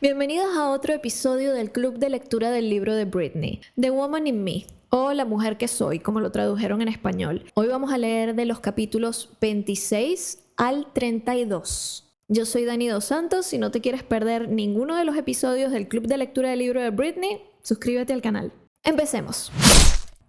Bienvenidos a otro episodio del club de lectura del libro de Britney, The Woman in Me, o La mujer que soy, como lo tradujeron en español. Hoy vamos a leer de los capítulos 26 al 32. Yo soy Dani Dos Santos. Si no te quieres perder ninguno de los episodios del club de lectura del libro de Britney, suscríbete al canal. Empecemos.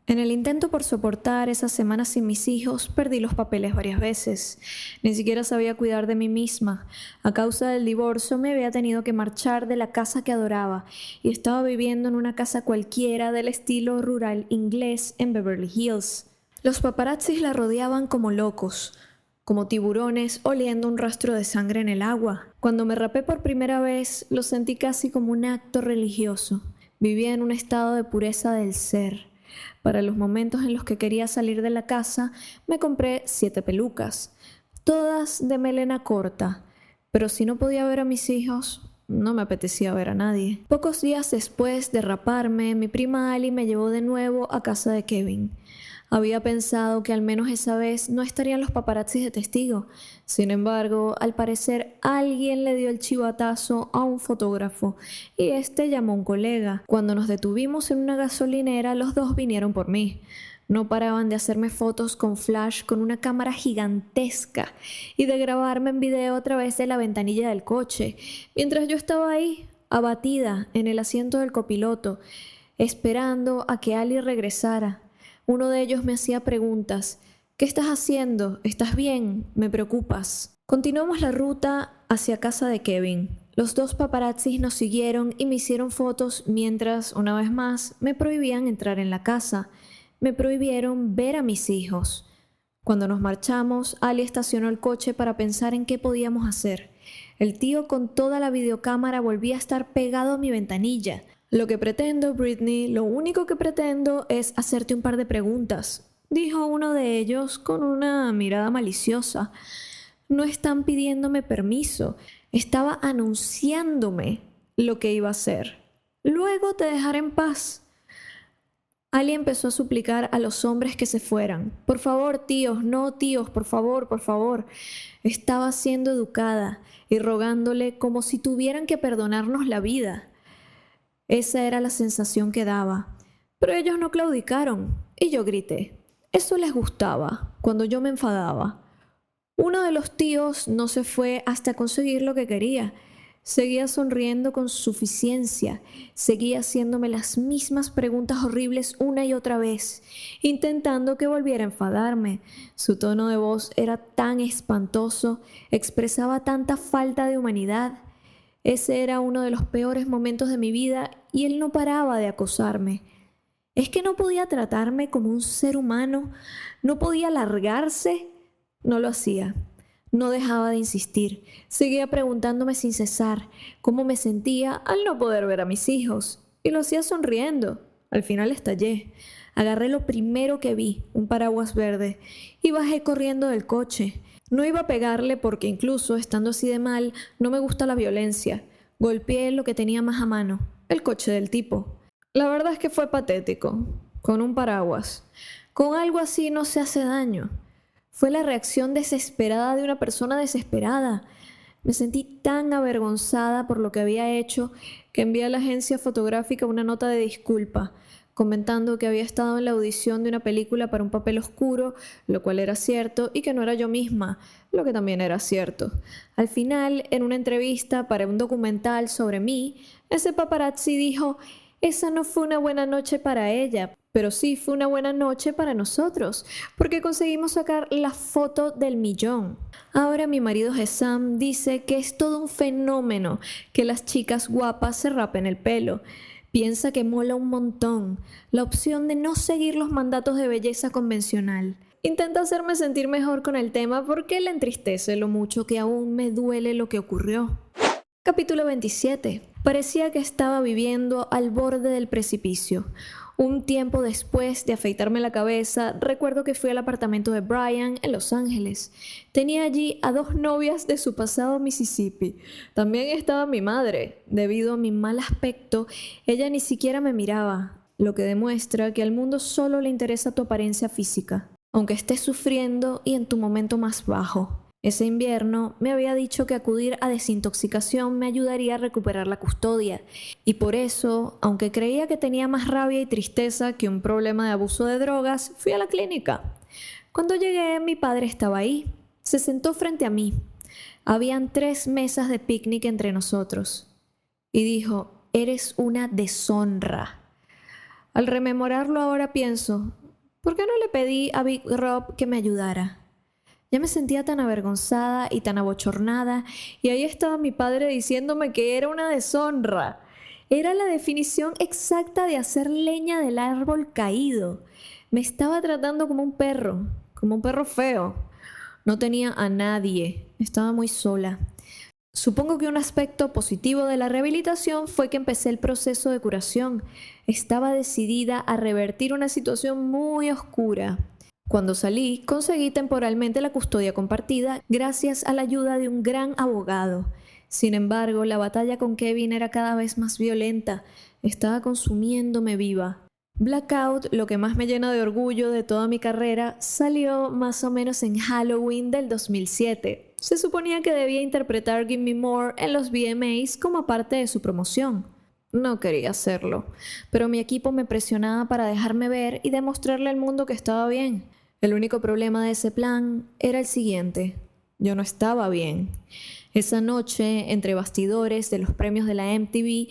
En el intento por soportar esas semanas sin mis hijos, perdí los papeles varias veces. Ni siquiera sabía cuidar de mí misma. A causa del divorcio me había tenido que marchar de la casa que adoraba y estaba viviendo en una casa cualquiera del estilo rural inglés en Beverly Hills. Los paparazzis la rodeaban como locos, como tiburones oliendo un rastro de sangre en el agua. Cuando me rapé por primera vez, lo sentí casi como un acto religioso. Vivía en un estado de pureza del ser. Para los momentos en los que quería salir de la casa, me compré 7 pelucas, todas de melena corta, pero si no podía ver a mis hijos, no me apetecía ver a nadie. Pocos días después de raparme, mi prima Ali me llevó de nuevo a casa de Kevin. Había pensado que al menos esa vez no estarían los paparazzis de testigo. Sin embargo, al parecer alguien le dio el chivatazo a un fotógrafo y este llamó a un colega. Cuando nos detuvimos en una gasolinera, los dos vinieron por mí. No paraban de hacerme fotos con flash con una cámara gigantesca y de grabarme en video a través de la ventanilla del coche, mientras yo estaba ahí, abatida, en el asiento del copiloto, esperando a que Ali regresara. Uno de ellos me hacía preguntas. ¿Qué estás haciendo? ¿Estás bien? Me preocupas. Continuamos la ruta hacia casa de Kevin. Los 2 paparazzis nos siguieron y me hicieron fotos mientras, una vez más, me prohibían entrar en la casa. Me prohibieron ver a mis hijos. Cuando nos marchamos, Ali estacionó el coche para pensar en qué podíamos hacer. El tío con toda la videocámara volvía a estar pegado a mi ventanilla. Lo que pretendo, Britney, lo único que pretendo es hacerte un par de preguntas, dijo uno de ellos con una mirada maliciosa. No están pidiéndome permiso, estaba anunciándome lo que iba a hacer. Luego te dejaré en paz. Ali empezó a suplicar a los hombres que se fueran. Por favor, tíos, no tíos, por favor, por favor. Estaba siendo educada y rogándole como si tuvieran que perdonarnos la vida. Esa era la sensación que daba. Pero ellos no claudicaron y yo grité. Eso les gustaba, cuando yo me enfadaba. Uno de los tíos no se fue hasta conseguir lo que quería. Seguía sonriendo con suficiencia, seguía haciéndome las mismas preguntas horribles una y otra vez, intentando que volviera a enfadarme. Su tono de voz era tan espantoso, expresaba tanta falta de humanidad. Ese era uno de los peores momentos de mi vida y él no paraba de acosarme. ¿Es que no podía tratarme como un ser humano? ¿No podía largarse? No lo hacía. No dejaba de insistir. Seguía preguntándome sin cesar cómo me sentía al no poder ver a mis hijos. Y lo hacía sonriendo. Al final estallé. Agarré lo primero que vi, un paraguas verde, y bajé corriendo del coche. No iba a pegarle porque incluso, estando así de mal, no me gusta la violencia. Golpeé lo que tenía más a mano, el coche del tipo. La verdad es que fue patético, con un paraguas. Con algo así no se hace daño. Fue la reacción desesperada de una persona desesperada. Me sentí tan avergonzada por lo que había hecho que envié a la agencia fotográfica una nota de disculpa, comentando que había estado en la audición de una película para un papel oscuro, lo cual era cierto, y que no era yo misma, lo que también era cierto. Al final, en una entrevista para un documental sobre mí, ese paparazzi dijo: «Esa no fue una buena noche para ella, pero sí fue una buena noche para nosotros, porque conseguimos sacar la foto del millón». Ahora mi marido Hesam dice que es todo un fenómeno que las chicas guapas se rapen el pelo. Piensa que mola un montón la opción de no seguir los mandatos de belleza convencional. Intenta hacerme sentir mejor con el tema porque le entristece lo mucho que aún me duele lo que ocurrió. Capítulo 27. Parecía que estaba viviendo al borde del precipicio. Un tiempo después de afeitarme la cabeza, recuerdo que fui al apartamento de Brian en Los Ángeles. Tenía allí a 2 novias de su pasado Mississippi. También estaba mi madre. Debido a mi mal aspecto, ella ni siquiera me miraba, lo que demuestra que al mundo solo le interesa tu apariencia física, aunque estés sufriendo y en tu momento más bajo. Ese invierno me había dicho que acudir a desintoxicación me ayudaría a recuperar la custodia, y por eso, aunque creía que tenía más rabia y tristeza que un problema de abuso de drogas, fui a la clínica. Cuando llegué, mi padre estaba ahí. Se sentó frente a mí. Habían 3 mesas de picnic entre nosotros. Y dijo: «Eres una deshonra». Al rememorarlo ahora pienso, ¿por qué no le pedí a Big Rob que me ayudara? Ya me sentía tan avergonzada y tan abochornada, y ahí estaba mi padre diciéndome que era una deshonra. Era la definición exacta de hacer leña del árbol caído. Me estaba tratando como un perro feo. No tenía a nadie, estaba muy sola. Supongo que un aspecto positivo de la rehabilitación fue que empecé el proceso de curación. Estaba decidida a revertir una situación muy oscura. Cuando salí, conseguí temporalmente la custodia compartida gracias a la ayuda de un gran abogado. Sin embargo, la batalla con Kevin era cada vez más violenta. Estaba consumiéndome viva. Blackout, lo que más me llena de orgullo de toda mi carrera, salió más o menos en Halloween del 2007. Se suponía que debía interpretar Give Me More en los VMAs como parte de su promoción. No quería hacerlo, pero mi equipo me presionaba para dejarme ver y demostrarle al mundo que estaba bien. El único problema de ese plan era el siguiente: yo no estaba bien. Esa noche, entre bastidores de los premios de la MTV,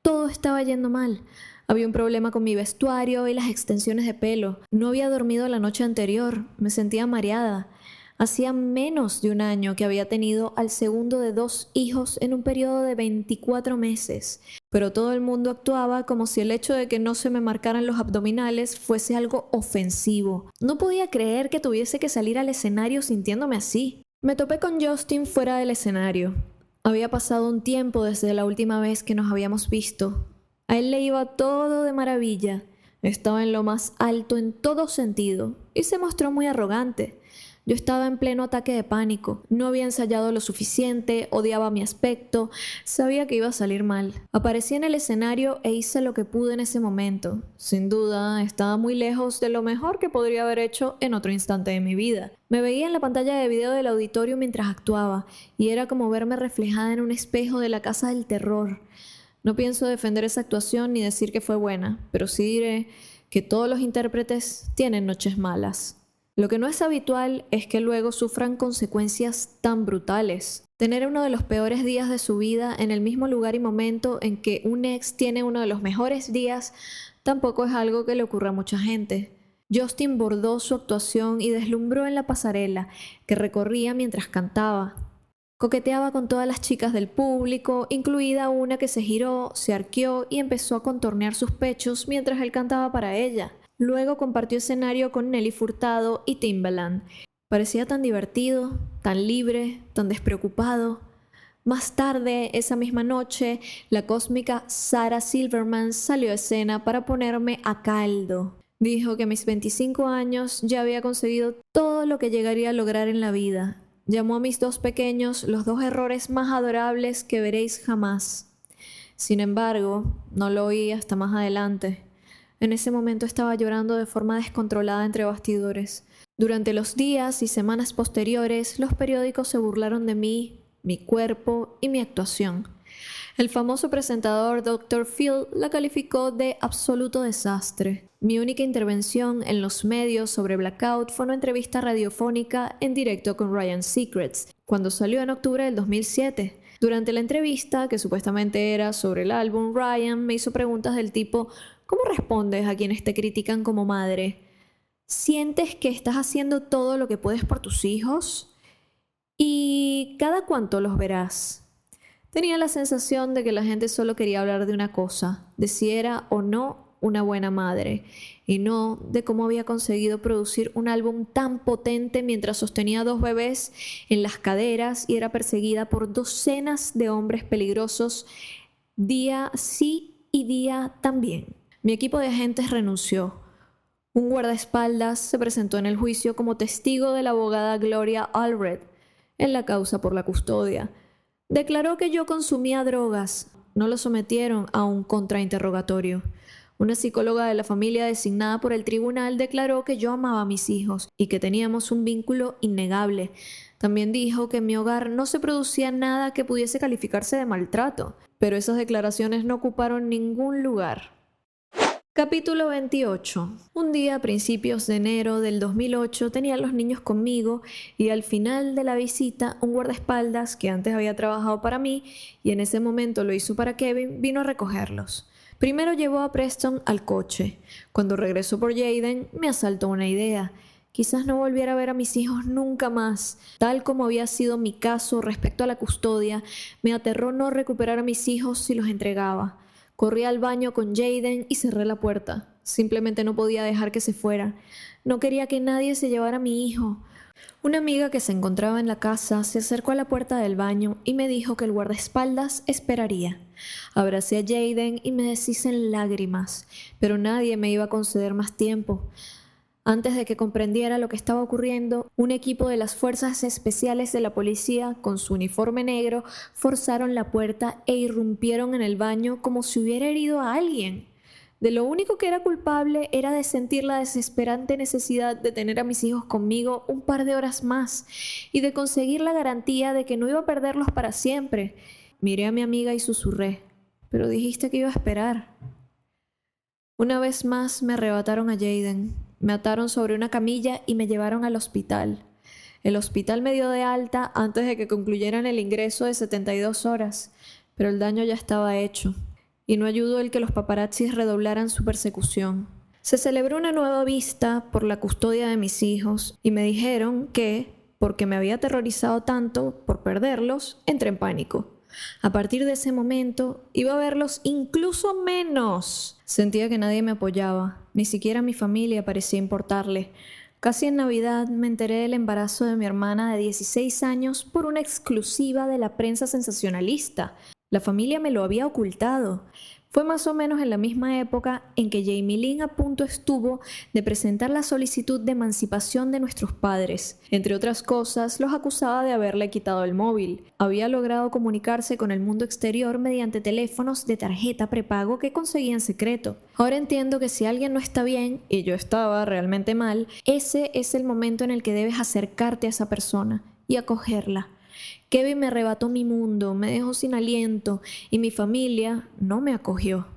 todo estaba yendo mal. Había un problema con mi vestuario y las extensiones de pelo. No había dormido la noche anterior, me sentía mareada. Hacía menos de un año que había tenido al segundo de 2 hijos en un periodo de 24 meses, pero todo el mundo actuaba como si el hecho de que no se me marcaran los abdominales fuese algo ofensivo. No podía creer que tuviese que salir al escenario sintiéndome así. Me topé con Justin fuera del escenario. Había pasado un tiempo desde la última vez que nos habíamos visto. A él le iba todo de maravilla. Estaba en lo más alto en todo sentido y se mostró muy arrogante. Yo estaba en pleno ataque de pánico. No había ensayado lo suficiente, odiaba mi aspecto, sabía que iba a salir mal. Aparecí en el escenario e hice lo que pude en ese momento. Sin duda, estaba muy lejos de lo mejor que podría haber hecho en otro instante de mi vida. Me veía en la pantalla de video del auditorio mientras actuaba, y era como verme reflejada en un espejo de la casa del terror. No pienso defender esa actuación ni decir que fue buena, pero sí diré que todos los intérpretes tienen noches malas. Lo que no es habitual es que luego sufran consecuencias tan brutales. Tener uno de los peores días de su vida en el mismo lugar y momento en que un ex tiene uno de los mejores días tampoco es algo que le ocurra a mucha gente. Justin bordó su actuación y deslumbró en la pasarela que recorría mientras cantaba. Coqueteaba con todas las chicas del público, incluida una que se giró, se arqueó y empezó a contornear sus pechos mientras él cantaba para ella. Luego compartió escenario con Nelly Furtado y Timbaland. Parecía tan divertido, tan libre, tan despreocupado. Más tarde, esa misma noche, la cósmica Sarah Silverman salió a escena para ponerme a caldo. Dijo que a mis 25 años ya había conseguido todo lo que llegaría a lograr en la vida. Llamó a mis 2 pequeños los 2 errores más adorables que veréis jamás. Sin embargo, no lo oí hasta más adelante. En ese momento estaba llorando de forma descontrolada entre bastidores. Durante los días y semanas posteriores, los periódicos se burlaron de mí, mi cuerpo y mi actuación. El famoso presentador Dr. Phil la calificó de absoluto desastre. Mi única intervención en los medios sobre Blackout fue una entrevista radiofónica en directo con Ryan Seacrest, cuando salió en octubre del 2007. Durante la entrevista, que supuestamente era sobre el álbum, Ryan me hizo preguntas del tipo: ¿cómo respondes a quienes te critican como madre? ¿Sientes que estás haciendo todo lo que puedes por tus hijos? ¿Y cada cuánto los verás? Tenía la sensación de que la gente solo quería hablar de una cosa, de si era o no una buena madre, y no de cómo había conseguido producir un álbum tan potente mientras sostenía 2 bebés en las caderas y era perseguida por docenas de hombres peligrosos, día sí y día también. Mi equipo de agentes renunció. Un guardaespaldas se presentó en el juicio como testigo de la abogada Gloria Allred en la causa por la custodia. Declaró que yo consumía drogas. No lo sometieron a un contrainterrogatorio. Una psicóloga de la familia designada por el tribunal declaró que yo amaba a mis hijos y que teníamos un vínculo innegable. También dijo que en mi hogar no se producía nada que pudiese calificarse de maltrato, pero esas declaraciones no ocuparon ningún lugar. Capítulo 28. Un día a principios de enero del 2008 tenía a los niños conmigo y al final de la visita un guardaespaldas que antes había trabajado para mí y en ese momento lo hizo para Kevin vino a recogerlos. Primero llevó a Preston al coche. Cuando regresó por Jaden me asaltó una idea. Quizás no volviera a ver a mis hijos nunca más. Tal como había sido mi caso respecto a la custodia, me aterró no recuperar a mis hijos si los entregaba. Corrí al baño con Jaden y cerré la puerta. Simplemente no podía dejar que se fuera. No quería que nadie se llevara a mi hijo. Una amiga que se encontraba en la casa se acercó a la puerta del baño y me dijo que el guardaespaldas esperaría. Abracé a Jaden y me deshice en lágrimas, pero nadie me iba a conceder más tiempo. Antes de que comprendiera lo que estaba ocurriendo, un equipo de las fuerzas especiales de la policía, con su uniforme negro, forzaron la puerta e irrumpieron en el baño como si hubiera herido a alguien. De lo único que era culpable era de sentir la desesperante necesidad de tener a mis hijos conmigo un par de horas más y de conseguir la garantía de que no iba a perderlos para siempre. Miré a mi amiga y susurré, «Pero dijiste que iba a esperar». Una vez más me arrebataron a Jaden. Me ataron sobre una camilla y me llevaron al hospital. El hospital me dio de alta antes de que concluyeran el ingreso de 72 horas, pero el daño ya estaba hecho, y no ayudó el que los paparazzis redoblaran su persecución. Se celebró una nueva vista por la custodia de mis hijos y me dijeron que, porque me había aterrorizado tanto por perderlos, entré en pánico. A partir de ese momento, iba a verlos incluso menos. Sentía que nadie me apoyaba, ni siquiera mi familia parecía importarle. Casi en Navidad me enteré del embarazo de mi hermana de 16 años por una exclusiva de la prensa sensacionalista. La familia me lo había ocultado. Fue más o menos en la misma época en que Jamie Lynn a punto estuvo de presentar la solicitud de emancipación de nuestros padres. Entre otras cosas, los acusaba de haberle quitado el móvil. Había logrado comunicarse con el mundo exterior mediante teléfonos de tarjeta prepago que conseguía en secreto. Ahora entiendo que si alguien no está bien, y yo estaba realmente mal, ese es el momento en el que debes acercarte a esa persona y acogerla. Kevin me arrebató mi mundo, me dejó sin aliento y mi familia no me acogió.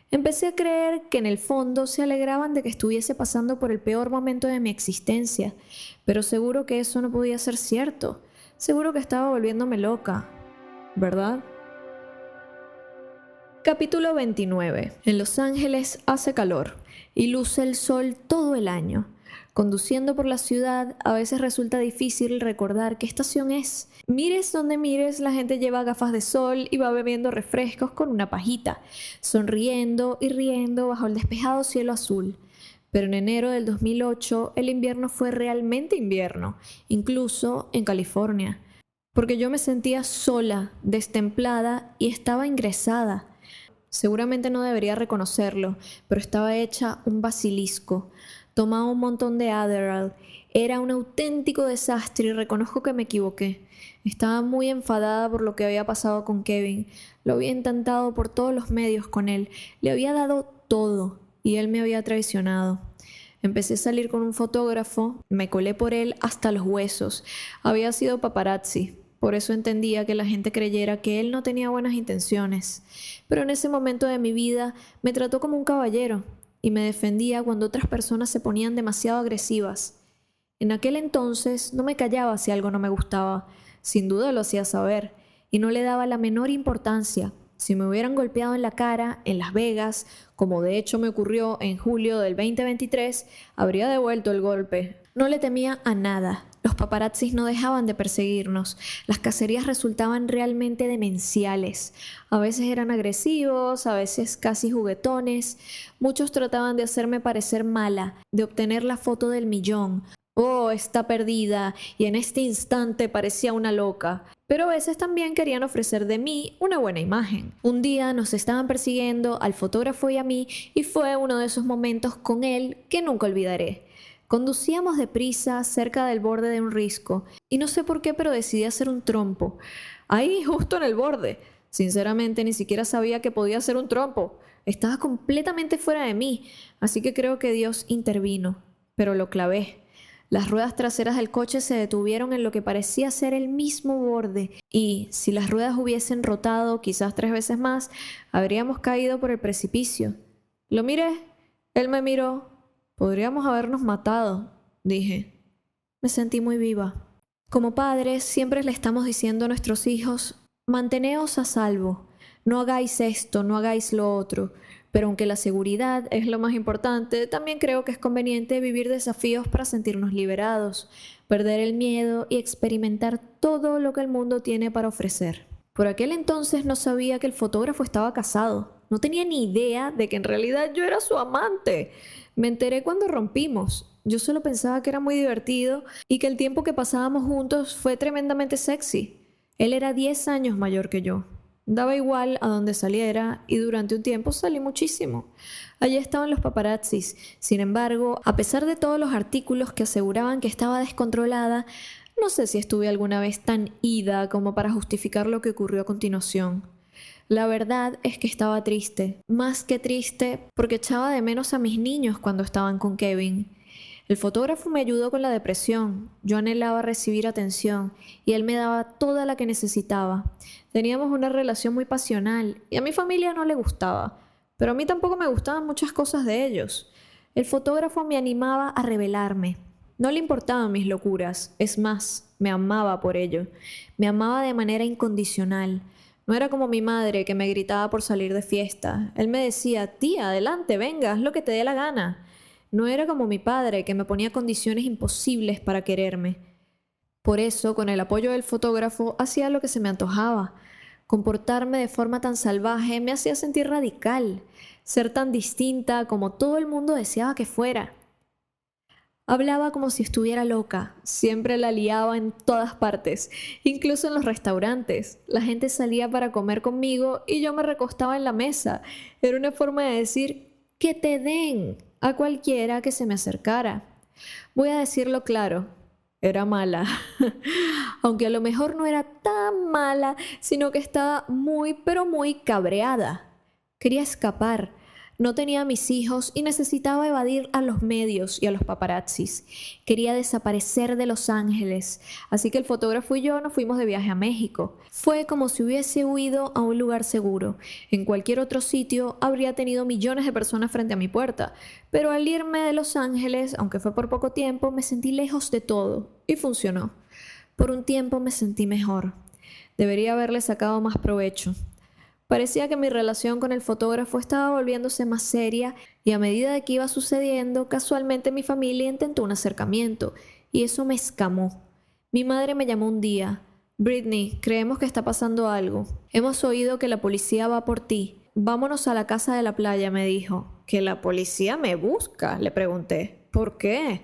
Empecé a creer que en el fondo se alegraban de que estuviese pasando por el peor momento de mi existencia, pero seguro que eso no podía ser cierto. Seguro que estaba volviéndome loca, ¿verdad? Capítulo 29. En Los Ángeles hace calor y luce el sol todo el año. Conduciendo por la ciudad, a veces resulta difícil recordar qué estación es. Mires donde mires, la gente lleva gafas de sol y va bebiendo refrescos con una pajita, sonriendo y riendo bajo el despejado cielo azul. Pero en enero del 2008, el invierno fue realmente invierno, incluso en California, porque yo me sentía sola, destemplada y estaba ingresada. Seguramente no debería reconocerlo, pero estaba hecha un basilisco. Tomaba un montón de Adderall. Era un auténtico desastre y reconozco que me equivoqué. Estaba muy enfadada por lo que había pasado con Kevin. Lo había intentado por todos los medios con él. Le había dado todo y él me había traicionado. Empecé a salir con un fotógrafo. Me colé por él hasta los huesos. Había sido paparazzi. Por eso entendía que la gente creyera que él no tenía buenas intenciones. Pero en ese momento de mi vida me trató como un caballero y me defendía cuando otras personas se ponían demasiado agresivas. En aquel entonces no me callaba si algo no me gustaba. Sin duda lo hacía saber y no le daba la menor importancia. Si me hubieran golpeado en la cara en Las Vegas, como de hecho me ocurrió en julio del 2023, habría devuelto el golpe. No le temía a nada. Los paparazzis no dejaban de perseguirnos. Las cacerías resultaban realmente demenciales. A veces eran agresivos, a veces casi juguetones. Muchos trataban de hacerme parecer mala, de obtener la foto del millón. Oh, está perdida, y en este instante parecía una loca. Pero a veces también querían ofrecer de mí una buena imagen. Un día nos estaban persiguiendo al fotógrafo y a mí, y fue uno de esos momentos con él que nunca olvidaré. Conducíamos deprisa cerca del borde de un risco, y no sé por qué, pero decidí hacer un trompo. Ahí, justo en el borde. Sinceramente, ni siquiera sabía que podía ser un trompo. Estaba completamente fuera de mí, así que creo que Dios intervino, pero lo clavé. Las ruedas traseras del coche se detuvieron en lo que parecía ser el mismo borde, y si las ruedas hubiesen rotado quizás 3 veces más, habríamos caído por el precipicio. Lo miré, él me miró. Podríamos habernos matado, dije. Me sentí muy viva. Como padres, siempre le estamos diciendo a nuestros hijos, manteneos a salvo, no hagáis esto, no hagáis lo otro. Pero aunque la seguridad es lo más importante, también creo que es conveniente vivir desafíos para sentirnos liberados, perder el miedo y experimentar todo lo que el mundo tiene para ofrecer. Por aquel entonces no sabía que el fotógrafo estaba casado. No tenía ni idea de que en realidad yo era su amante. Me enteré cuando rompimos. Yo solo pensaba que era muy divertido y que el tiempo que pasábamos juntos fue tremendamente sexy. Él era 10 años mayor que yo. Daba igual a donde saliera y durante un tiempo salí muchísimo. Allí estaban los paparazzis. Sin embargo, a pesar de todos los artículos que aseguraban que estaba descontrolada, no sé si estuve alguna vez tan ida como para justificar lo que ocurrió a continuación. La verdad es que estaba triste, más que triste, porque echaba de menos a mis niños cuando estaban con Kevin. El fotógrafo me ayudó con la depresión. Yo anhelaba recibir atención y él me daba toda la que necesitaba. Teníamos una relación muy pasional y a mi familia no le gustaba, pero a mí tampoco me gustaban muchas cosas de ellos. El fotógrafo me animaba a rebelarme. No le importaban mis locuras, es más, me amaba por ello. Me amaba de manera incondicional. No era como mi madre que me gritaba por salir de fiesta. Él me decía, tía, adelante, venga, haz lo que te dé la gana. No era como mi padre, que me ponía condiciones imposibles para quererme. Por eso, con el apoyo del fotógrafo, hacía lo que se me antojaba. Comportarme de forma tan salvaje me hacía sentir radical, ser tan distinta como todo el mundo deseaba que fuera. Hablaba como si estuviera loca, siempre la liaba en todas partes, incluso en los restaurantes. La gente salía para comer conmigo y yo me recostaba en la mesa. Era una forma de decir, ¡que te den! A cualquiera que se me acercara. Voy a decirlo claro, era mala. Aunque a lo mejor no era tan mala, sino que estaba muy, pero muy cabreada. Quería escapar. No tenía a mis hijos y necesitaba evadir a los medios y a los paparazzis. Quería desaparecer de Los Ángeles, así que el fotógrafo y yo nos fuimos de viaje a México. Fue como si hubiese huido a un lugar seguro. En cualquier otro sitio habría tenido millones de personas frente a mi puerta, pero al irme de Los Ángeles, aunque fue por poco tiempo, me sentí lejos de todo y funcionó. Por un tiempo me sentí mejor. Debería haberle sacado más provecho. Parecía que mi relación con el fotógrafo estaba volviéndose más seria y a medida de que iba sucediendo, casualmente mi familia intentó un acercamiento y eso me escamó. Mi madre me llamó un día. Britney, creemos que está pasando algo. Hemos oído que la policía va por ti. Vámonos a la casa de la playa, me dijo. ¿Que la policía me busca?, le pregunté. ¿Por qué?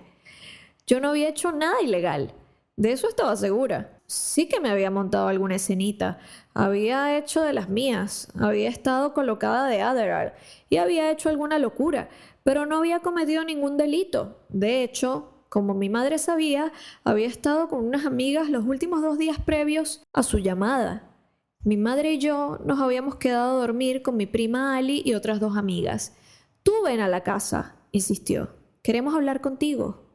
Yo no había hecho nada ilegal. De eso estaba segura. Sí que me había montado alguna escenita. Había hecho de las mías. Había estado colocada de Adderall y había hecho alguna locura, pero no había cometido ningún delito. De hecho, como mi madre sabía, había estado con unas amigas los últimos 2 días previos a su llamada. Mi madre y yo nos habíamos quedado a dormir con mi prima Ali y otras 2 amigas. Tú ven a la casa, insistió. Queremos hablar contigo.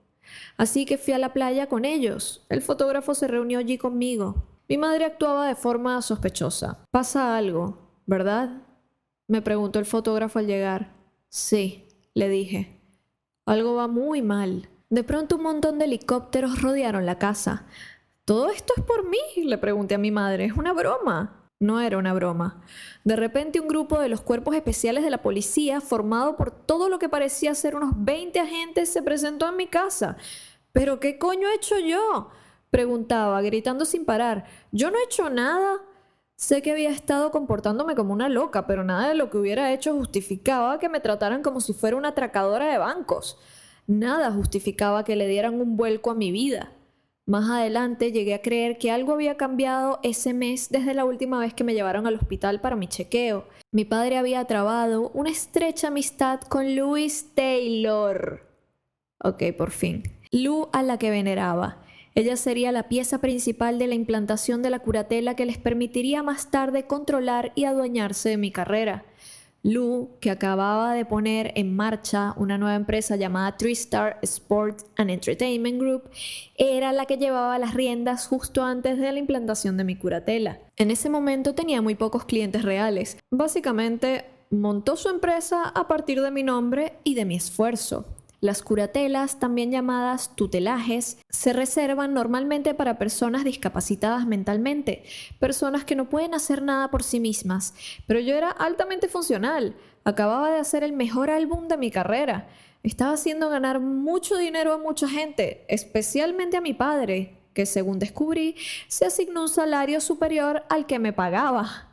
Así que fui a la playa con ellos. El fotógrafo se reunió allí conmigo. Mi madre actuaba de forma sospechosa. «Pasa algo, ¿verdad?», me preguntó el fotógrafo al llegar. «Sí», le dije. «Algo va muy mal». De pronto un montón de helicópteros rodearon la casa. «¿Todo esto es por mí?», le pregunté a mi madre. «¿Es una broma?». No era una broma. De repente un grupo de los cuerpos especiales de la policía, formado por todo lo que parecía ser unos 20 agentes, se presentó en mi casa. ¿Pero qué coño he hecho yo?, preguntaba, gritando sin parar. «Yo no he hecho nada». Sé que había estado comportándome como una loca, pero nada de lo que hubiera hecho justificaba que me trataran como si fuera una atracadora de bancos. Nada justificaba que le dieran un vuelco a mi vida. Más adelante llegué a creer que algo había cambiado ese mes desde la última vez que me llevaron al hospital para mi chequeo. Mi padre había trabado una estrecha amistad con Louise Taylor. Ok, por fin. Lou, a la que veneraba. Ella sería la pieza principal de la implantación de la curatela que les permitiría más tarde controlar y adueñarse de mi carrera. Lou, que acababa de poner en marcha una nueva empresa llamada TriStar Sport and Entertainment Group, era la que llevaba las riendas justo antes de la implantación de mi curatela. En ese momento tenía muy pocos clientes reales. Básicamente, montó su empresa a partir de mi nombre y de mi esfuerzo. Las curatelas, también llamadas tutelajes, se reservan normalmente para personas discapacitadas mentalmente, personas que no pueden hacer nada por sí mismas. Pero yo era altamente funcional, acababa de hacer el mejor álbum de mi carrera, estaba haciendo ganar mucho dinero a mucha gente, especialmente a mi padre, que según descubrí, se asignó un salario superior al que me pagaba.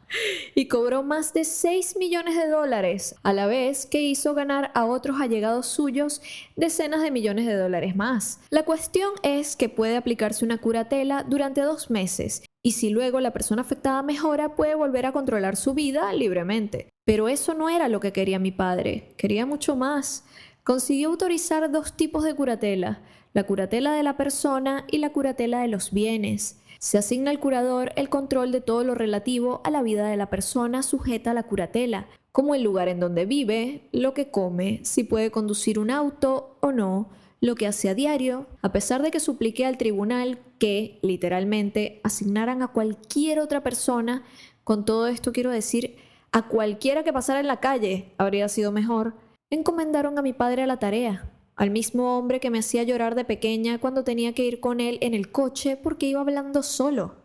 Y cobró más de $6 millones, a la vez que hizo ganar a otros allegados suyos decenas de millones de dólares más. La cuestión es que puede aplicarse una curatela durante 2 meses, y si luego la persona afectada mejora, puede volver a controlar su vida libremente. Pero eso no era lo que quería mi padre, quería mucho más. Consiguió autorizar 2 tipos de curatela, la curatela de la persona y la curatela de los bienes. Se asigna al curador el control de todo lo relativo a la vida de la persona sujeta a la curatela, como el lugar en donde vive, lo que come, si puede conducir un auto o no, lo que hace a diario, a pesar de que supliqué al tribunal que, literalmente, asignaran a cualquier otra persona. Con todo esto quiero decir, a cualquiera que pasara en la calle habría sido mejor. Encomendaron a mi padre a la tarea. Al mismo hombre que me hacía llorar de pequeña cuando tenía que ir con él en el coche porque iba hablando solo.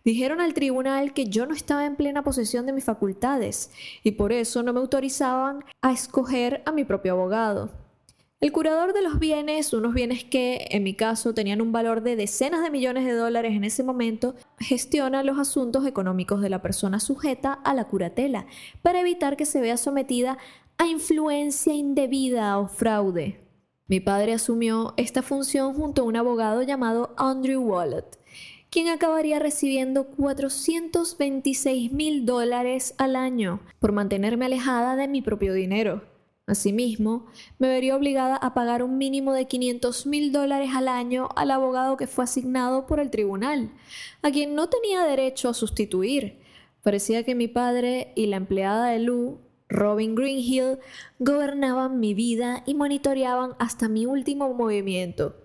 Dijeron al tribunal que yo no estaba en plena posesión de mis facultades y por eso no me autorizaban a escoger a mi propio abogado. El curador de los bienes, unos bienes que, en mi caso, tenían un valor de decenas de millones de dólares en ese momento, gestiona los asuntos económicos de la persona sujeta a la curatela para evitar que se vea sometida a influencia indebida o fraude. Mi padre asumió esta función junto a un abogado llamado Andrew Wallet, quien acabaría recibiendo $426,000 al año por mantenerme alejada de mi propio dinero. Asimismo, me vería obligada a pagar un mínimo de $500,000 al año al abogado que fue asignado por el tribunal, a quien no tenía derecho a sustituir. Parecía que mi padre y la empleada de Lou, Robin Greenhill, gobernaban mi vida y monitoreaban hasta mi último movimiento.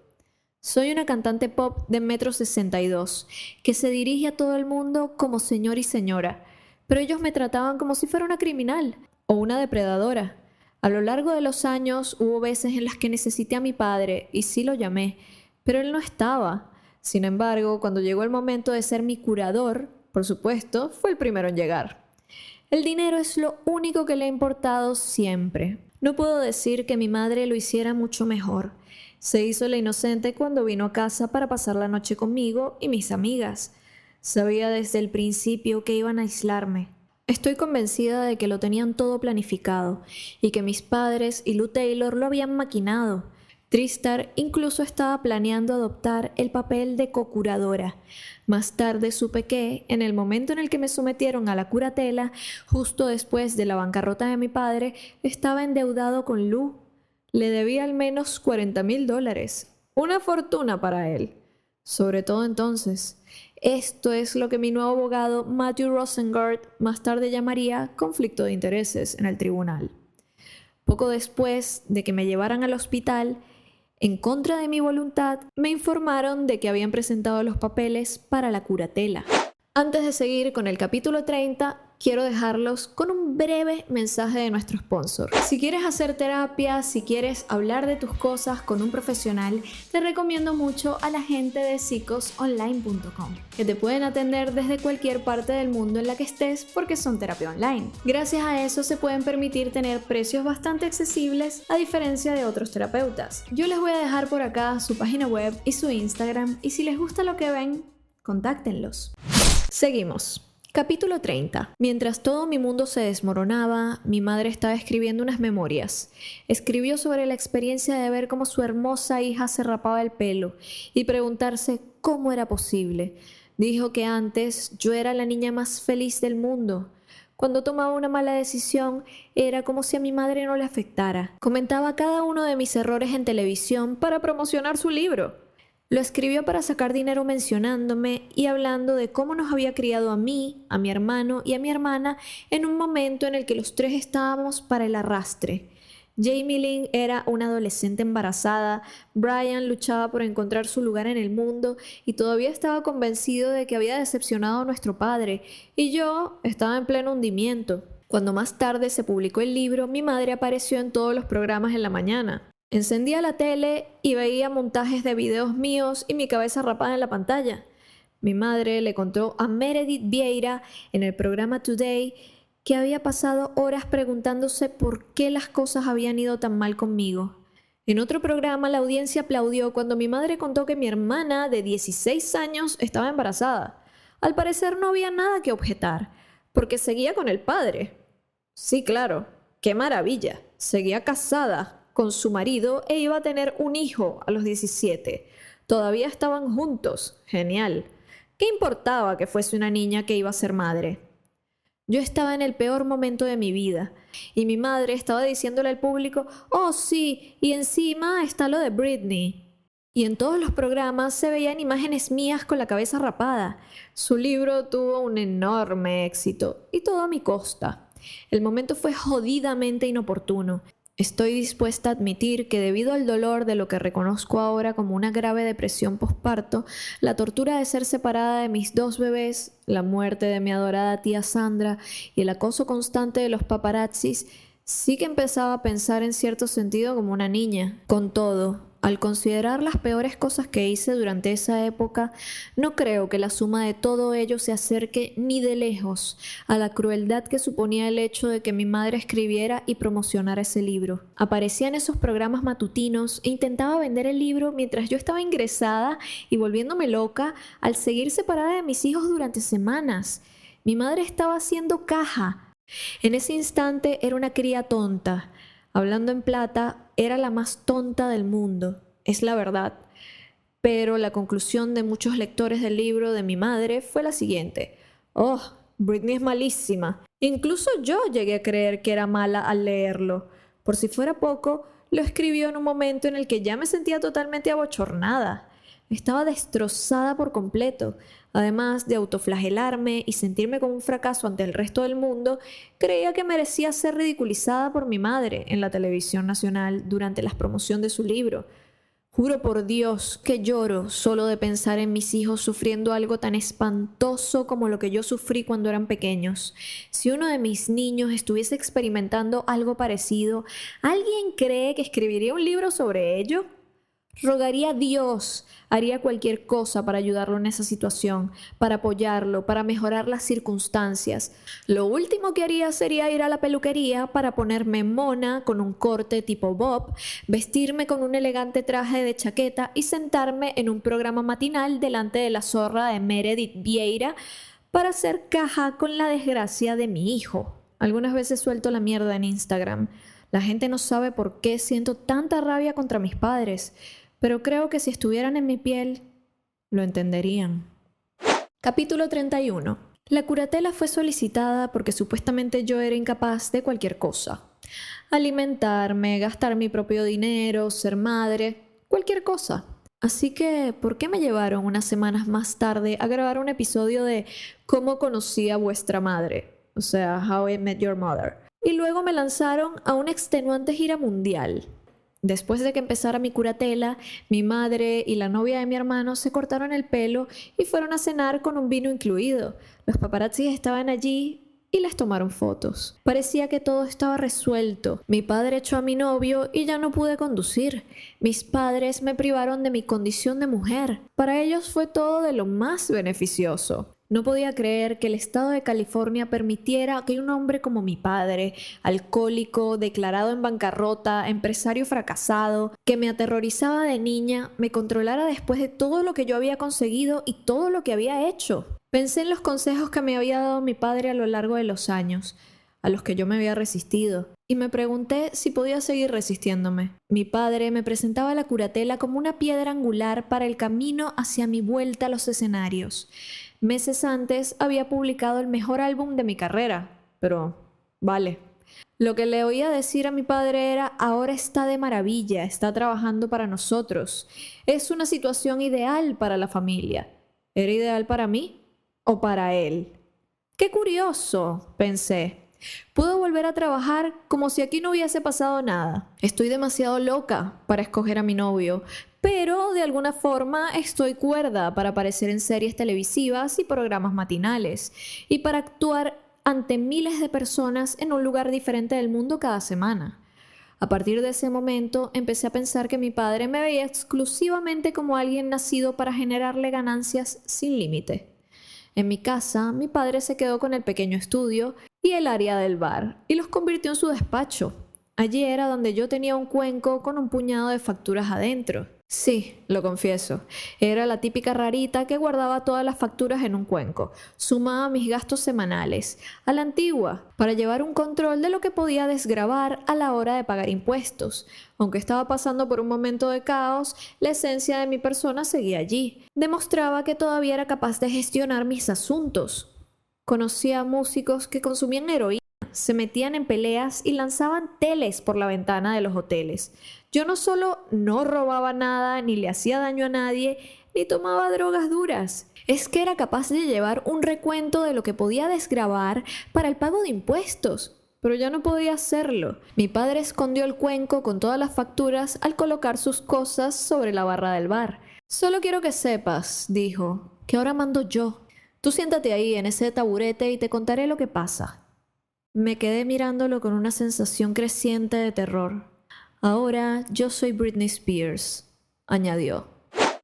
Soy una cantante pop de 1,62 m que se dirige a todo el mundo como señor y señora, pero ellos me trataban como si fuera una criminal o una depredadora. A lo largo de los años hubo veces en las que necesité a mi padre y sí lo llamé, pero él no estaba. Sin embargo, cuando llegó el momento de ser mi curador, por supuesto, fue el primero en llegar. El dinero es lo único que le ha importado siempre. No puedo decir que mi madre lo hiciera mucho mejor. Se hizo la inocente cuando vino a casa para pasar la noche conmigo y mis amigas. Sabía desde el principio que iban a aislarme. Estoy convencida de que lo tenían todo planificado y que mis padres y Lou Taylor lo habían maquinado. TriStar incluso estaba planeando adoptar el papel de co-curadora. Más tarde supe que, en el momento en el que me sometieron a la curatela, justo después de la bancarrota de mi padre, estaba endeudado con Lou. Le debía al menos $40,000. Una fortuna para él. Sobre todo entonces. Esto es lo que mi nuevo abogado, Matthew Rosengart, más tarde llamaría conflicto de intereses en el tribunal. Poco después de que me llevaran al hospital, en contra de mi voluntad, me informaron de que habían presentado los papeles para la curatela. Antes de seguir con el capítulo 30, quiero dejarlos con un breve mensaje de nuestro sponsor. Si quieres hacer terapia, si quieres hablar de tus cosas con un profesional, te recomiendo mucho a la gente de psicosonline.com, que te pueden atender desde cualquier parte del mundo en la que estés porque son terapia online. Gracias a eso se pueden permitir tener precios bastante accesibles a diferencia de otros terapeutas. Yo les voy a dejar por acá su página web y su Instagram, y si les gusta lo que ven, contáctenlos. Seguimos. Capítulo 30. Mientras todo mi mundo se desmoronaba, mi madre estaba escribiendo unas memorias. Escribió sobre la experiencia de ver cómo su hermosa hija se rapaba el pelo y preguntarse cómo era posible. Dijo que antes yo era la niña más feliz del mundo. Cuando tomaba una mala decisión, era como si a mi madre no le afectara. Comentaba cada uno de mis errores en televisión para promocionar su libro. Lo escribió para sacar dinero mencionándome y hablando de cómo nos había criado a mí, a mi hermano y a mi hermana en un momento en el que los tres estábamos para el arrastre. Jamie Lynn era una adolescente embarazada, Brian luchaba por encontrar su lugar en el mundo y todavía estaba convencido de que había decepcionado a nuestro padre, y yo estaba en pleno hundimiento. Cuando más tarde se publicó el libro, mi madre apareció en todos los programas en la mañana. Encendía la tele y veía montajes de videos míos y mi cabeza rapada en la pantalla. Mi madre le contó a Meredith Vieira en el programa Today que había pasado horas preguntándose por qué las cosas habían ido tan mal conmigo. En otro programa la audiencia aplaudió cuando mi madre contó que mi hermana de 16 años estaba embarazada. Al parecer no había nada que objetar, porque seguía con el padre. Sí, claro, qué maravilla. Seguía casada con su marido e iba a tener un hijo a los 17. Todavía estaban juntos. Genial. ¿Qué importaba que fuese una niña que iba a ser madre? Yo estaba en el peor momento de mi vida y mi madre estaba diciéndole al público: «Oh, sí, y encima está lo de Britney». Y en todos los programas se veían imágenes mías con la cabeza rapada. Su libro tuvo un enorme éxito y todo a mi costa. El momento fue jodidamente inoportuno. Estoy dispuesta a admitir que debido al dolor de lo que reconozco ahora como una grave depresión posparto, la tortura de ser separada de mis 2 bebés, la muerte de mi adorada tía Sandra y el acoso constante de los paparazzis, sí que empezaba a pensar en cierto sentido como una niña. Con todo, al considerar las peores cosas que hice durante esa época, no creo que la suma de todo ello se acerque ni de lejos a la crueldad que suponía el hecho de que mi madre escribiera y promocionara ese libro. Aparecía en esos programas matutinos e intentaba vender el libro mientras yo estaba ingresada y volviéndome loca al seguir separada de mis hijos durante semanas. Mi madre estaba haciendo caja. En ese instante era una cría tonta. Hablando en plata, era la más tonta del mundo, es la verdad. Pero la conclusión de muchos lectores del libro de mi madre fue la siguiente: «Oh, Britney es malísima». Incluso yo llegué a creer que era mala al leerlo. Por si fuera poco, lo escribió en un momento en el que ya me sentía totalmente abochornada. Estaba destrozada por completo. Además de autoflagelarme y sentirme como un fracaso ante el resto del mundo, creía que merecía ser ridiculizada por mi madre en la televisión nacional durante la promoción de su libro. Juro por Dios que lloro solo de pensar en mis hijos sufriendo algo tan espantoso como lo que yo sufrí cuando eran pequeños. Si uno de mis niños estuviese experimentando algo parecido, ¿alguien cree que escribiría un libro sobre ello? Rogaría a Dios, haría cualquier cosa para ayudarlo en esa situación, para apoyarlo, para mejorar las circunstancias. Lo último que haría sería ir a la peluquería para ponerme mona con un corte tipo bob, vestirme con un elegante traje de chaqueta y sentarme en un programa matinal delante de la zorra de Meredith Vieira para hacer caja con la desgracia de mi hijo. Algunas veces suelto la mierda en Instagram. La gente no sabe por qué siento tanta rabia contra mis padres, pero creo que si estuvieran en mi piel, lo entenderían. Capítulo 31. La curatela fue solicitada porque supuestamente yo era incapaz de cualquier cosa. Alimentarme, gastar mi propio dinero, ser madre, cualquier cosa. Así que, ¿por qué me llevaron unas semanas más tarde a grabar un episodio de ¿Cómo conocí a vuestra madre? O sea, How I Met Your Mother. Y luego me lanzaron a una extenuante gira mundial. Después de que empezara mi curatela, mi madre y la novia de mi hermano se cortaron el pelo y fueron a cenar con un vino incluido. Los paparazzis estaban allí y les tomaron fotos. Parecía que todo estaba resuelto. Mi padre echó a mi novio y ya no pude conducir. Mis padres me privaron de mi condición de mujer. Para ellos fue todo de lo más beneficioso. No podía creer que el estado de California permitiera que un hombre como mi padre, alcohólico, declarado en bancarrota, empresario fracasado, que me aterrorizaba de niña, me controlara después de todo lo que yo había conseguido y todo lo que había hecho. Pensé en los consejos que me había dado mi padre a lo largo de los años, a los que yo me había resistido, y me pregunté si podía seguir resistiéndome. Mi padre me presentaba la curatela como una piedra angular para el camino hacia mi vuelta a los escenarios. Meses antes había publicado el mejor álbum de mi carrera, pero vale, Lo que le oía decir a mi padre era: ahora está de maravilla, está trabajando para nosotros. Es una situación ideal para la familia. ¿Era ideal para mí o para él? ¡Qué curioso!, pensé. Puedo volver a trabajar como si aquí no hubiese pasado nada. Estoy demasiado loca para escoger a mi novio, pero de alguna forma estoy cuerda para aparecer en series televisivas y programas matinales, y para actuar ante miles de personas en un lugar diferente del mundo cada semana. A partir de ese momento empecé a pensar que mi padre me veía exclusivamente como alguien nacido para generarle ganancias sin límite. En mi casa, mi padre se quedó con el pequeño estudio y el área del bar, y los convirtió en su despacho. Allí era donde yo tenía un cuenco con un puñado de facturas adentro. Sí, lo confieso, era la típica rarita que guardaba todas las facturas en un cuenco, sumaba mis gastos semanales, a la antigua, para llevar un control de lo que podía desgravar a la hora de pagar impuestos. Aunque estaba pasando por un momento de caos, la esencia de mi persona seguía allí. Demostraba que todavía era capaz de gestionar mis asuntos. Conocía a músicos que consumían heroína, se metían en peleas y lanzaban teles por la ventana de los hoteles. Yo no solo no robaba nada, ni le hacía daño a nadie, ni tomaba drogas duras. Es que era capaz de llevar un recuento de lo que podía desgravar para el pago de impuestos. Pero ya no podía hacerlo. Mi padre escondió el cuenco con todas las facturas al colocar sus cosas sobre la barra del bar. Solo quiero que sepas, dijo, que ahora mando yo. Tú siéntate ahí en ese taburete y te contaré lo que pasa. Me quedé mirándolo con una sensación creciente de terror. Ahora yo soy Britney Spears, añadió.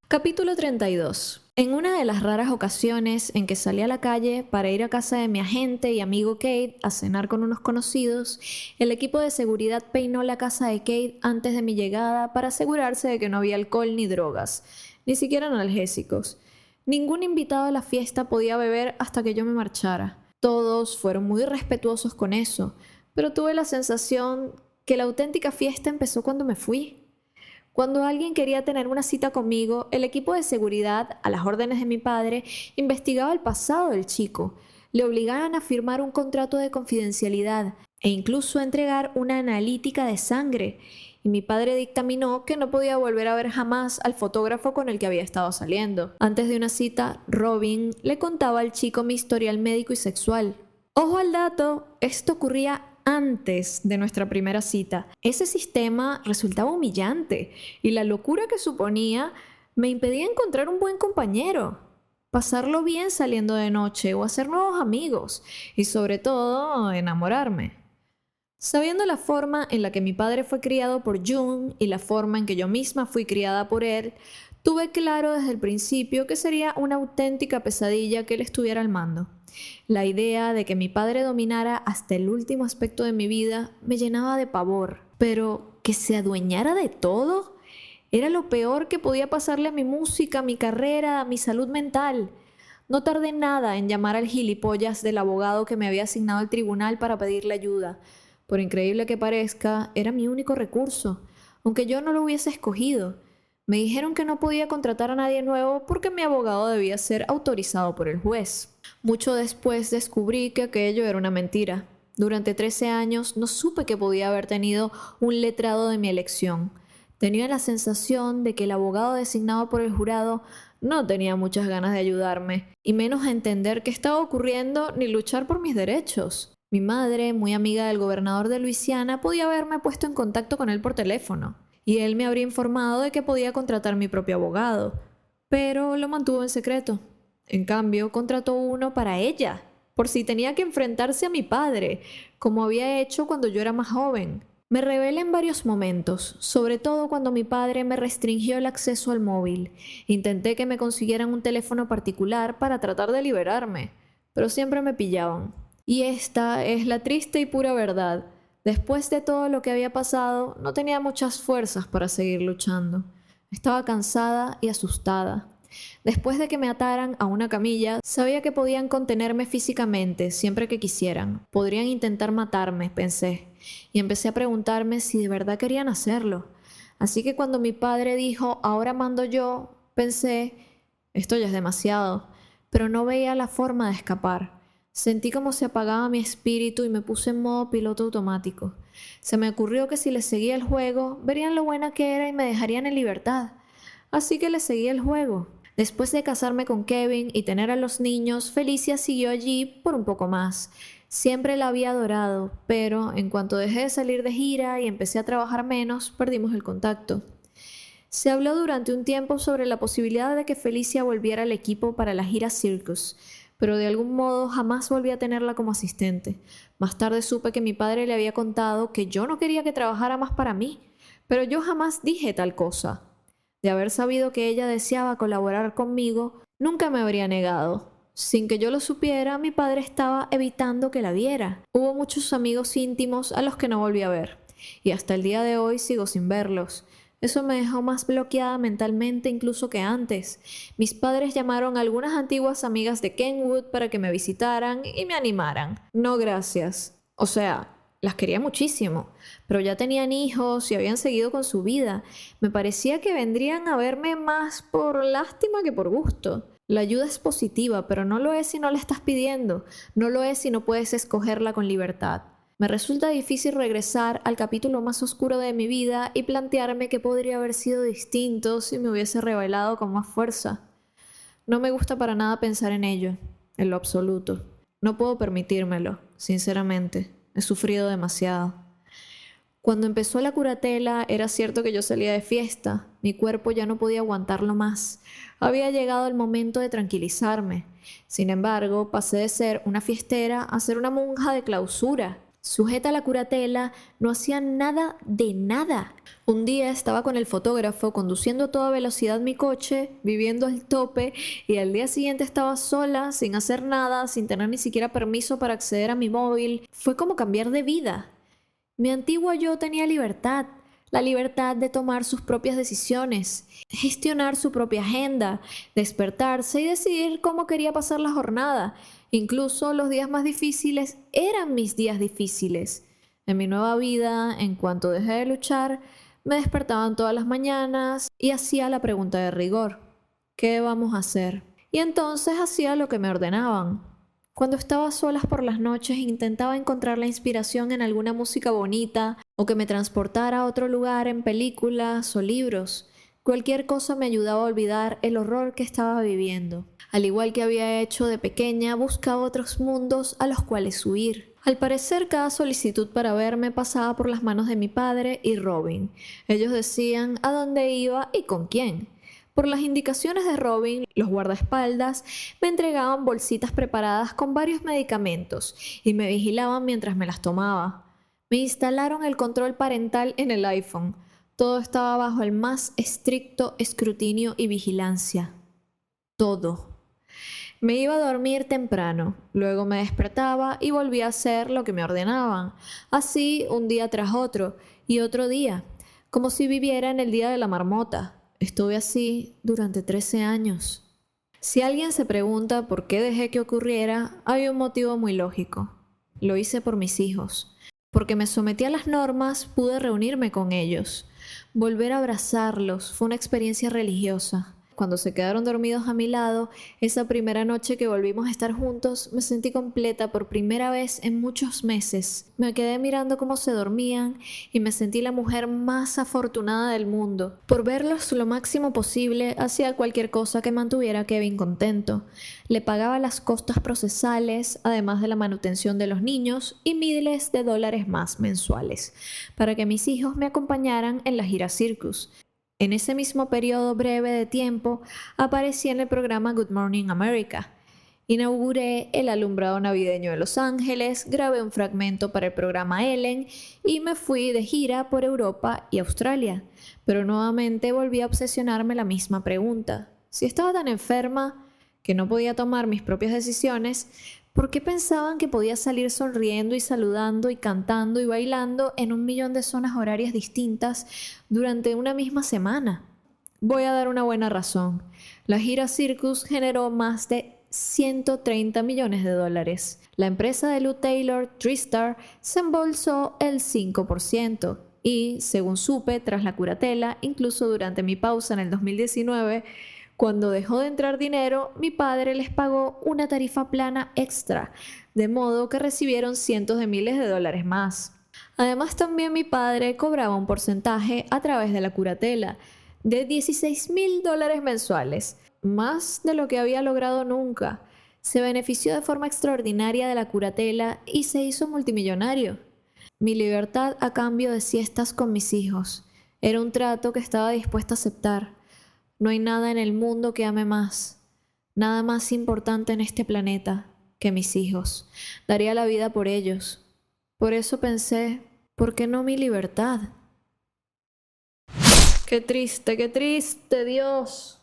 Capítulo 32. En una de las raras ocasiones en que salí a la calle para ir a casa de mi agente y amigo Kate a cenar con unos conocidos, el equipo de seguridad peinó la casa de Kate antes de mi llegada para asegurarse de que no había alcohol ni drogas, ni siquiera analgésicos. Ningún invitado a la fiesta podía beber hasta que yo me marchara. Todos fueron muy respetuosos con eso, pero tuve la sensación que la auténtica fiesta empezó cuando me fui. Cuando alguien quería tener una cita conmigo, el equipo de seguridad, a las órdenes de mi padre, investigaba el pasado del chico. Le obligaban a firmar un contrato de confidencialidad e incluso a entregar una analítica de sangre. Y mi padre dictaminó que no podía volver a ver jamás al fotógrafo con el que había estado saliendo. Antes de una cita, Robin le contaba al chico mi historial médico y sexual. Ojo al dato, esto ocurría antes de nuestra primera cita. Ese sistema resultaba humillante y la locura que suponía me impedía encontrar un buen compañero, pasarlo bien saliendo de noche o hacer nuevos amigos y sobre todo enamorarme. Sabiendo la forma en la que mi padre fue criado por June y la forma en que yo misma fui criada por él, tuve claro desde el principio que sería una auténtica pesadilla que él estuviera al mando. La idea de que mi padre dominara hasta el último aspecto de mi vida me llenaba de pavor, pero que se adueñara de todo era lo peor que podía pasarle a mi música, a mi carrera, a mi salud mental. No tardé nada en llamar al gilipollas del abogado que me había asignado el tribunal para pedirle ayuda. Por increíble que parezca, era mi único recurso, aunque yo no lo hubiese escogido. Me dijeron que no podía contratar a nadie nuevo porque mi abogado debía ser autorizado por el juez. Mucho después descubrí que aquello era una mentira. Durante 13 años no supe que podía haber tenido un letrado de mi elección. Tenía la sensación de que el abogado designado por el jurado no tenía muchas ganas de ayudarme, y menos a entender qué estaba ocurriendo ni luchar por mis derechos. Mi madre, muy amiga del gobernador de Luisiana, podía haberme puesto en contacto con él por teléfono, y él me habría informado de que podía contratar mi propio abogado, pero lo mantuvo en secreto. En cambio, contrató uno para ella, por si tenía que enfrentarse a mi padre, como había hecho cuando yo era más joven. Me rebelé en varios momentos, sobre todo cuando mi padre me restringió el acceso al móvil. Intenté que me consiguieran un teléfono particular para tratar de liberarme, pero siempre me pillaban. Y esta es la triste y pura verdad. Después de todo lo que había pasado, no tenía muchas fuerzas para seguir luchando. Estaba cansada y asustada. Después de que me ataran a una camilla, sabía que podían contenerme físicamente siempre que quisieran. Podrían intentar matarme, pensé, y empecé a preguntarme si de verdad querían hacerlo. Así que cuando mi padre dijo, ahora mando yo, pensé, esto ya es demasiado, pero no veía la forma de escapar. Sentí como se apagaba mi espíritu y me puse en modo piloto automático. Se me ocurrió que si les seguía el juego, verían lo buena que era y me dejarían en libertad. Así que les seguí el juego. Después de casarme con Kevin y tener a los niños, Felicia siguió allí por un poco más. Siempre la había adorado, pero en cuanto dejé de salir de gira y empecé a trabajar menos, perdimos el contacto. Se habló durante un tiempo sobre la posibilidad de que Felicia volviera al equipo para la gira Circus, pero de algún modo jamás volví a tenerla como asistente. Más tarde supe que mi padre le había contado que yo no quería que trabajara más para mí, pero yo jamás dije tal cosa. De haber sabido que ella deseaba colaborar conmigo, nunca me habría negado. Sin que yo lo supiera, mi padre estaba evitando que la viera. Hubo muchos amigos íntimos a los que no volví a ver, y hasta el día de hoy sigo sin verlos. Eso me dejó más bloqueada mentalmente incluso que antes. Mis padres llamaron a algunas antiguas amigas de Kenwood para que me visitaran y me animaran. No, gracias. O sea, las quería muchísimo, pero ya tenían hijos y habían seguido con su vida. Me parecía que vendrían a verme más por lástima que por gusto. La ayuda es positiva, pero no lo es si no la estás pidiendo. No lo es si no puedes escogerla con libertad. Me resulta difícil regresar al capítulo más oscuro de mi vida y plantearme que podría haber sido distinto si me hubiese rebelado con más fuerza. No me gusta para nada pensar en ello, en lo absoluto. No puedo permitírmelo, sinceramente. He sufrido demasiado. Cuando empezó la curatela, era cierto que yo salía de fiesta. Mi cuerpo ya no podía aguantarlo más. Había llegado el momento de tranquilizarme. Sin embargo, pasé de ser una fiestera a ser una monja de clausura. Sujeta a la curatela, no hacía nada de nada. Un día estaba con el fotógrafo conduciendo a toda velocidad mi coche, viviendo al tope, y al día siguiente estaba sola, sin hacer nada, sin tener ni siquiera permiso para acceder a mi móvil. Fue como cambiar de vida. Mi antiguo yo tenía libertad, la libertad de tomar sus propias decisiones, gestionar su propia agenda, despertarse y decidir cómo quería pasar la jornada. Incluso los días más difíciles eran mis días difíciles. En mi nueva vida, en cuanto dejé de luchar, me despertaban todas las mañanas y hacía la pregunta de rigor: ¿qué vamos a hacer? Y entonces hacía lo que me ordenaban. Cuando estaba a solas por las noches intentaba encontrar la inspiración en alguna música bonita o que me transportara a otro lugar en películas o libros. Cualquier cosa me ayudaba a olvidar el horror que estaba viviendo. Al igual que había hecho de pequeña, buscaba otros mundos a los cuales huir. Al parecer, cada solicitud para verme pasaba por las manos de mi padre y Robin. Ellos decían a dónde iba y con quién. Por las indicaciones de Robin, los guardaespaldas me entregaban bolsitas preparadas con varios medicamentos y me vigilaban mientras me las tomaba. Me instalaron el control parental en el iPhone. Todo estaba bajo el más estricto escrutinio y vigilancia. Todo. Me iba a dormir temprano, luego me despertaba y volvía a hacer lo que me ordenaban. Así, un día tras otro y otro día, como si viviera en el día de la marmota. Estuve así durante 13 años. Si alguien se pregunta por qué dejé que ocurriera, hay un motivo muy lógico. Lo hice por mis hijos. Porque me sometí a las normas, pude reunirme con ellos. Volver a abrazarlos fue una experiencia religiosa. Cuando se quedaron dormidos a mi lado, esa primera noche que volvimos a estar juntos, me sentí completa por primera vez en muchos meses. Me quedé mirando cómo se dormían y me sentí la mujer más afortunada del mundo. Por verlos lo máximo posible, hacía cualquier cosa que mantuviera a Kevin contento. Le pagaba las costas procesales, además de la manutención de los niños, y miles de dólares más mensuales, para que mis hijos me acompañaran en la gira Circus. En ese mismo periodo breve de tiempo, aparecí en el programa Good Morning America. Inauguré el alumbrado navideño de Los Ángeles, grabé un fragmento para el programa Ellen y me fui de gira por Europa y Australia. Pero nuevamente volví a obsesionarme la misma pregunta. Si estaba tan enferma que no podía tomar mis propias decisiones, ¿por qué pensaban que podía salir sonriendo y saludando y cantando y bailando en 1.000.000 de zonas horarias distintas durante una misma semana? Voy a dar una buena razón. La gira Circus generó más de 130 millones de dólares. La empresa de Lou Taylor, TriStar, se embolsó el 5%. Y, según supe, tras la curatela, incluso durante mi pausa en el 2019, Cuando dejó de entrar dinero, mi padre les pagó una tarifa plana extra, de modo que recibieron cientos de miles de dólares más. Además, también mi padre cobraba un porcentaje a través de la curatela, de $16,000 mensuales, más de lo que había logrado nunca. Se benefició de forma extraordinaria de la curatela y se hizo multimillonario. Mi libertad a cambio de siestas con mis hijos. Era un trato que estaba dispuesta a aceptar. No hay nada en el mundo que ame más, nada más importante en este planeta que mis hijos. Daría la vida por ellos. Por eso pensé, ¿por qué no mi libertad? Qué triste, Dios.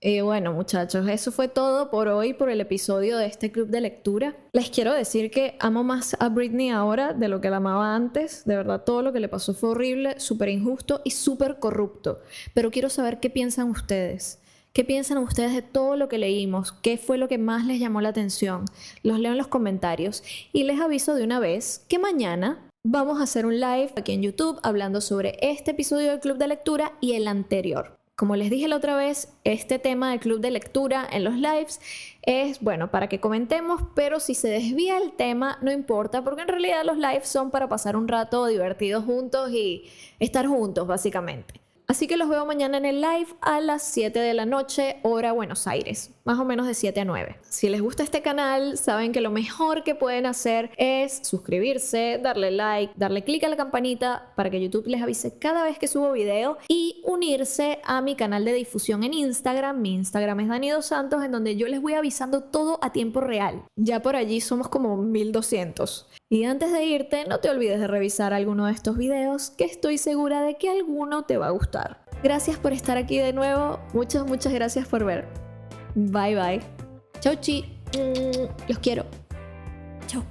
Y bueno, muchachos, eso fue todo por hoy, por el episodio de este club de lectura. Les quiero decir que amo más a Britney ahora de lo que la amaba antes. De verdad, todo lo que le pasó fue horrible, súper injusto y súper corrupto. Pero quiero saber qué piensan ustedes. ¿Qué piensan ustedes de todo lo que leímos? ¿Qué fue lo que más les llamó la atención? Los leo en los comentarios. Y les aviso de una vez que mañana vamos a hacer un live aquí en YouTube hablando sobre este episodio del club de lectura y el anterior. Como les dije la otra vez, este tema del club de lectura en los lives es, bueno, para que comentemos, pero si se desvía el tema, no importa, porque en realidad los lives son para pasar un rato divertido juntos y estar juntos, básicamente. Así que los veo mañana en el live a las 7 de la noche, hora Buenos Aires, más o menos de 7 a 9. Si les gusta este canal, saben que lo mejor que pueden hacer es suscribirse, darle like, darle click a la campanita para que YouTube les avise cada vez que subo video y unirse a mi canal de difusión en Instagram. Mi Instagram es Dani Dos Santos, en donde yo les voy avisando todo a tiempo real. Ya por allí somos como 1200. Y antes de irte, no te olvides de revisar alguno de estos videos, que estoy segura de que alguno te va a gustar. Gracias por estar aquí de nuevo. Muchas gracias por ver. Bye bye. Chau chi. Los quiero. Chau.